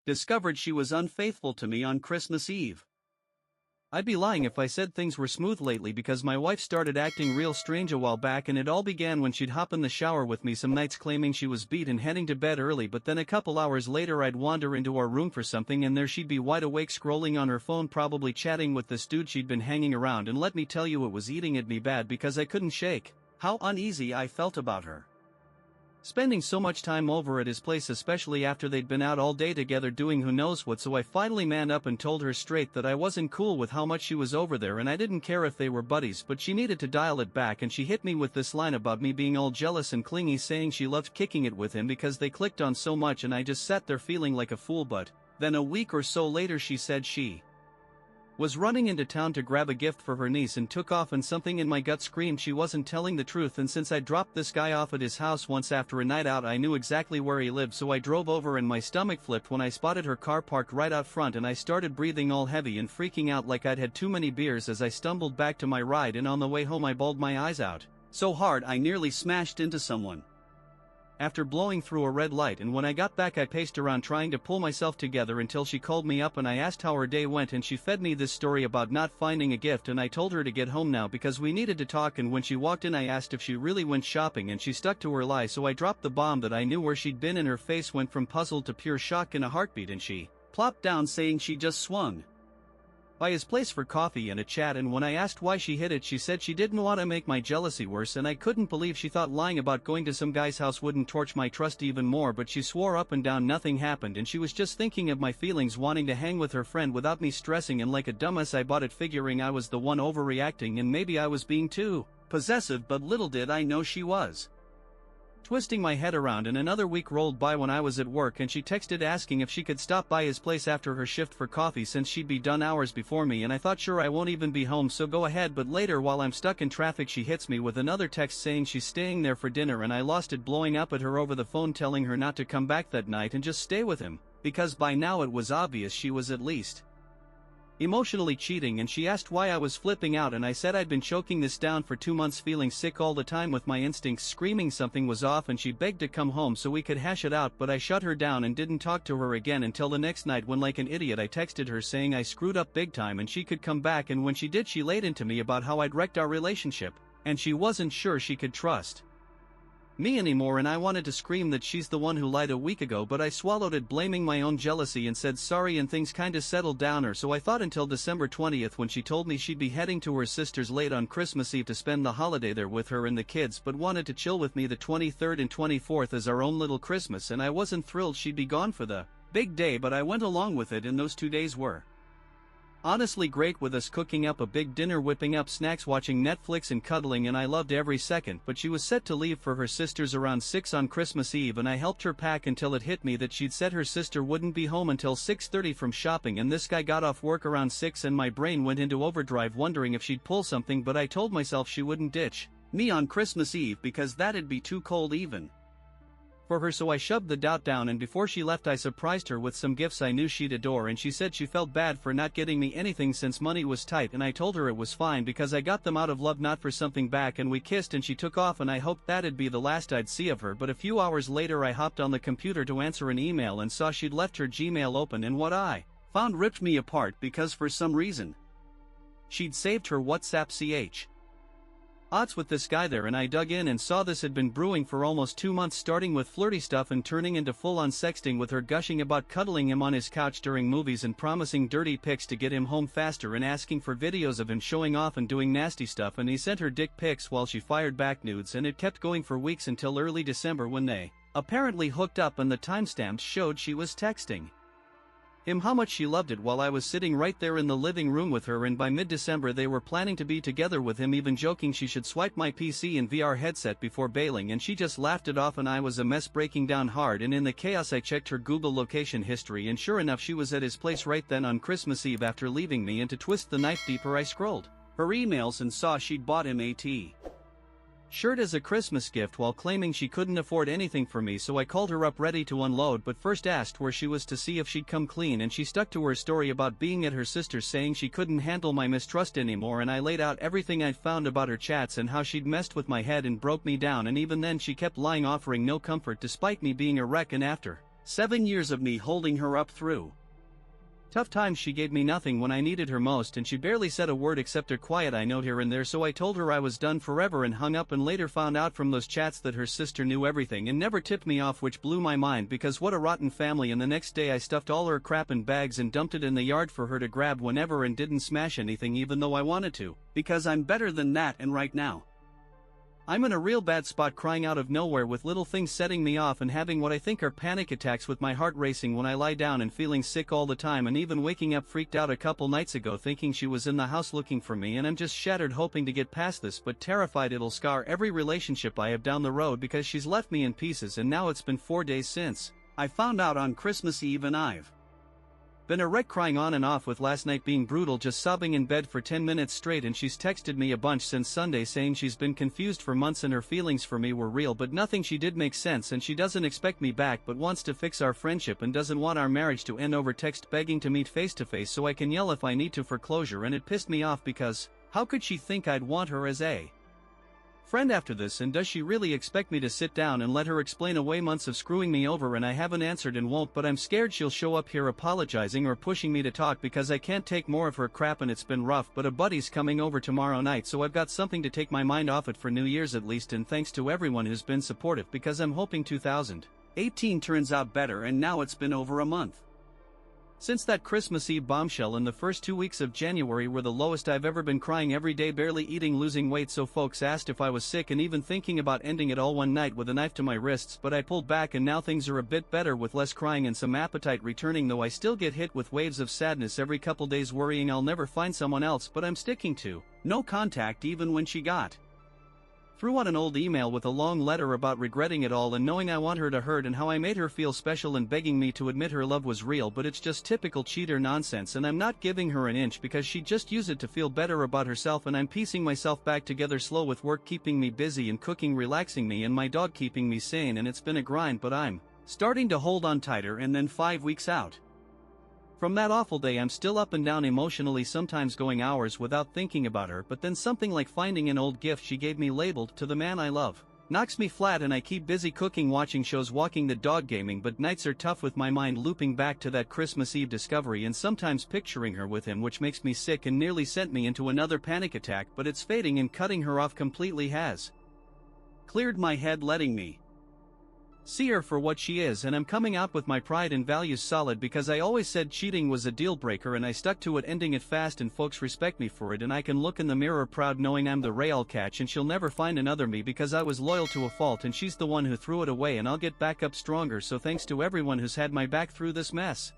discovered she was unfaithful to me on Christmas Eve. I'd be lying if I said things were smooth lately because my wife started acting real strange a while back, and it all began when she'd hop in the shower with me some nights claiming she was beat and heading to bed early, but then a couple hours later I'd wander into our room for something and there she'd be wide awake scrolling on her phone, probably chatting with this dude she'd been hanging around, and let me tell you, it was eating at me bad because I couldn't shake how uneasy I felt about her spending so much time over at his place, especially after they'd been out all day together doing who knows what. So I finally manned up and told her straight that I wasn't cool with how much she was over there, and I didn't care if they were buddies, but she needed to dial it back, and she hit me with this line about me being all jealous and clingy, saying she loved kicking it with him because they clicked on so much, and I just sat there feeling like a fool. But then a week or so later she said she was running into town to grab a gift for her niece and took off, and something in my gut screamed she wasn't telling the truth. And since I dropped this guy off at his house once after a night out, I knew exactly where he lived, so I drove over and my stomach flipped when I spotted her car parked right out front, and I started breathing all heavy and freaking out like I'd had too many beers. As I stumbled back to my ride, and on the way home I bawled my eyes out so hard I nearly smashed into someone after blowing through a red light. And when I got back I paced around trying to pull myself together until she called me up and I asked how her day went, and she fed me this story about not finding a gift, and I told her to get home now because we needed to talk. And when she walked in I asked if she really went shopping, and she stuck to her lie, so I dropped the bomb that I knew where she'd been, and her face went from puzzled to pure shock in a heartbeat, and she plopped down saying she just swung by his place for coffee and a chat. And when I asked why she hid it, she said she didn't want to make my jealousy worse, and I couldn't believe she thought lying about going to some guy's house wouldn't torch my trust even more. But she swore up and down nothing happened, and she was just thinking of my feelings, wanting to hang with her friend without me stressing, and like a dumbass I bought it figuring I was the one overreacting, and maybe I was being too possessive, but little did I know she was twisting my head around. And another week rolled by when I was at work, and she texted asking if she could stop by his place after her shift for coffee since she'd be done hours before me, and I thought sure, I won't even be home, so go ahead. But later while I'm stuck in traffic she hits me with another text saying she's staying there for dinner, and I lost it, blowing up at her over the phone telling her not to come back that night and just stay with him, because by now it was obvious she was at least emotionally cheating. And she asked why I was flipping out, and I said I'd been choking this down for 2 months, feeling sick all the time with my instincts screaming something was off, and she begged to come home so we could hash it out, but I shut her down and didn't talk to her again until the next night when, like an idiot, I texted her saying I screwed up big time and she could come back, and when she did she laid into me about how I'd wrecked our relationship, and she wasn't sure she could trust me anymore. And I wanted to scream that she's the one who lied a week ago, but I swallowed it, blaming my own jealousy, and said sorry, and things kinda settled down. Or so I thought, until December 20th when she told me she'd be heading to her sister's late on Christmas Eve to spend the holiday there with her and the kids, but wanted to chill with me the 23rd and 24th as our own little Christmas. And I wasn't thrilled she'd be gone for the big day, but I went along with it, and those 2 days were honestly great, with us cooking up a big dinner, whipping up snacks, watching Netflix and cuddling, and I loved every second. But she was set to leave for her sister's around 6 on Christmas Eve, and I helped her pack until it hit me that she'd said her sister wouldn't be home until 6:30 from shopping, and this guy got off work around 6, and my brain went into overdrive wondering if she'd pull something, but I told myself she wouldn't ditch me on Christmas Eve because that'd be too cold even for her, so I shoved the doubt down. And before she left I surprised her with some gifts I knew she'd adore, and she said she felt bad for not getting me anything since money was tight, and I told her it was fine because I got them out of love, not for something back, and we kissed and she took off, and I hoped that'd be the last I'd see of her. But a few hours later I hopped on the computer to answer an email and saw she'd left her Gmail open, and what I found ripped me apart because for some reason she'd saved her WhatsApp odds with this guy there, and I dug in and saw this had been brewing for almost 2 months, starting with flirty stuff and turning into full-on sexting, with her gushing about cuddling him on his couch during movies and promising dirty pics to get him home faster, and asking for videos of him showing off and doing nasty stuff, and he sent her dick pics while she fired back nudes, and it kept going for weeks until early December when they apparently hooked up, and the timestamps showed she was texting him how much she loved it while I was sitting right there in the living room with her, and by mid-December they were planning to be together with him, even joking she should swipe my PC and VR headset before bailing, and she just laughed it off, and I was a mess, breaking down hard. And in the chaos I checked her Google location history, and sure enough she was at his place right then on Christmas Eve after leaving me, and to twist the knife deeper I scrolled her emails and saw she'd bought him a shirt as a Christmas gift while claiming she couldn't afford anything for me, so I called her up ready to unload, but first asked where she was to see if she'd come clean, and she stuck to her story about being at her sister's, saying she couldn't handle my mistrust anymore. And I laid out everything I'd found about her chats and how she'd messed with my head and broke me down, and even then she kept lying, offering no comfort despite me being a wreck. And after 7 years of me holding her up through tough times. She gave me nothing when I needed her most, and she barely said a word except a quiet I note here and there, so I told her I was done forever and hung up, and later found out from those chats that her sister knew everything and never tipped me off, which blew my mind because what a rotten family. And the next day I stuffed all her crap in bags and dumped it in the yard for her to grab whenever and didn't smash anything even though I wanted to, because I'm better than that. And right now I'm in a real bad spot, crying out of nowhere with little things setting me off and having what I think are panic attacks with my heart racing when I lie down and feeling sick all the time, and even waking up freaked out a couple nights ago thinking she was in the house looking for me. And I'm just shattered, hoping to get past this but terrified it'll scar every relationship I have down the road because she's left me in pieces. And now it's been 4 days since I found out on Christmas Eve, and I've been a wreck, crying on and off, with last night being brutal, just sobbing in bed for 10 minutes straight. And she's texted me a bunch since Sunday saying she's been confused for months and her feelings for me were real, but nothing she did makes sense, and she doesn't expect me back but wants to fix our friendship and doesn't want our marriage to end over text, begging to meet face to face so I can yell if I need to for closure. And it pissed me off because how could she think I'd want her as a friend after this, and does she really expect me to sit down and let her explain away months of screwing me over? And I haven't answered and won't, but I'm scared she'll show up here apologizing or pushing me to talk because I can't take more of her crap. And it's been rough, but a buddy's coming over tomorrow night, so I've got something to take my mind off it for New Year's at least. And thanks to everyone who's been supportive, because I'm hoping 2018 turns out better. And now it's been over a month since that Christmas Eve bombshell, and the first 2 weeks of January were the lowest I've ever been, crying every day, barely eating, losing weight. So folks asked if I was sick and even thinking about ending it all one night with a knife to my wrists, but I pulled back and now things are a bit better with less crying and some appetite returning, though I still get hit with waves of sadness every couple days, worrying I'll never find someone else. But I'm sticking to no contact even when she got threw out an old email with a long letter about regretting it all and knowing I want her to hurt and how I made her feel special and begging me to admit her love was real. But it's just typical cheater nonsense, and I'm not giving her an inch because she'd just use it to feel better about herself. And I'm piecing myself back together slow, with work keeping me busy and cooking relaxing me and my dog keeping me sane, and it's been a grind, but I'm starting to hold on tighter. And then 5 weeks out from that awful day, I'm still up and down emotionally, sometimes going hours without thinking about her, but then something like finding an old gift she gave me labeled "to the man I love" knocks me flat, and I keep busy cooking, watching shows, walking the dog, gaming, but nights are tough with my mind looping back to that Christmas Eve discovery and sometimes picturing her with him, which makes me sick and nearly sent me into another panic attack. But it's fading, and cutting her off completely has cleared my head, letting me see her for what she is. And I'm coming out with my pride and values solid, because I always said cheating was a deal breaker and I stuck to it, ending it fast, and folks respect me for it. And I can look in the mirror proud knowing I'm the real catch, and she'll never find another me because I was loyal to a fault, and she's the one who threw it away, and I'll get back up stronger. So thanks to everyone who's had my back through this mess.